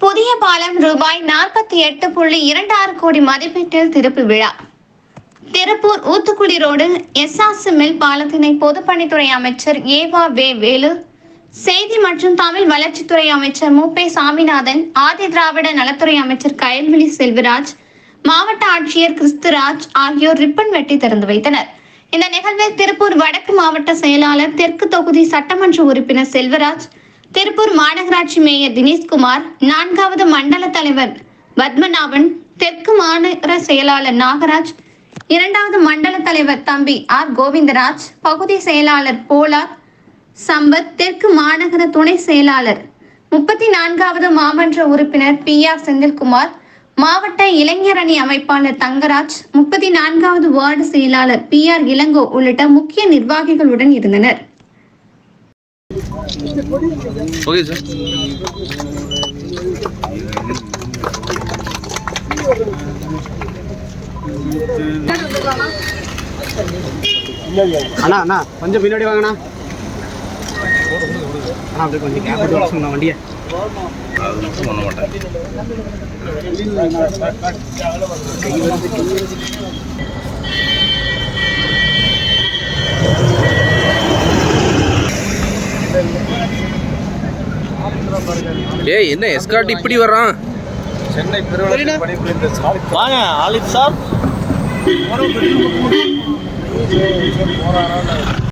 புதிய பாலம் ரூபாய் 48.26 கோடி மதிப்பீட்டில் திறப்பு விழா. Tiruppur Uthukuli road SRC mill பாலத்தினை பொதுப்பணித்துறை அமைச்சர் ஏவா வேலு, செய்தி மற்றும் தமிழ் வளர்ச்சித்துறை அமைச்சர் மு.பே. சாமிநாதன், ஆதி திராவிட நலத்துறை அமைச்சர் கயல்விழி செல்வராஜ், மாவட்ட ஆட்சியர் கிறிஸ்துராஜ் ஆகியோர் ரிப்பன் வெட்டி திறந்து வைத்தனர். இந்த நிகழ்வில் திருப்பூர் வடக்கு மாவட்ட செயலாளர், தெற்கு தொகுதி சட்டமன்ற உறுப்பினர் செல்வராஜ், திருப்பூர் மாநகராட்சி மேயர் தினேஷ்குமார், 4வது மண்டல தலைவர் பத்மநாபன், தெற்கு மாநகர செயலாளர் நாகராஜ், 2வது மண்டல தலைவர் தம்பி ஆர். கோவிந்தராஜ், பகுதி செயலாளர் போலார் சம்பத், தெற்கு மாநகர துணை செயலாளர் 34வது மாமன்ற உறுப்பினர் பி.ஆர். செந்தில்குமார், மாவட்ட இளைஞர் அணி அமைப்பாளர் தங்கராஜ், 34வது வார்டு செயலாளர் பி.ஆர். இளங்கோ உள்ளிட்ட முக்கிய நிர்வாகிகளுடன் இருந்தனர். Okay sir. அண்ணா அண்ணா கொஞ்சம் பின்னாடி வாங்கண்ணா. அண்ணா அப்படியே கொஞ்சம் கேப் விட்டு வச்சுங்கண்ணா வண்டியை. பண்ண மாட்டேன். ஏய் என்ன எஸ்கார்ட் இப்படி வர்றான்? சென்னை பெருவளத்தில் பணிபுரிந்த வாங்க ஆலிப் சார். போராடாத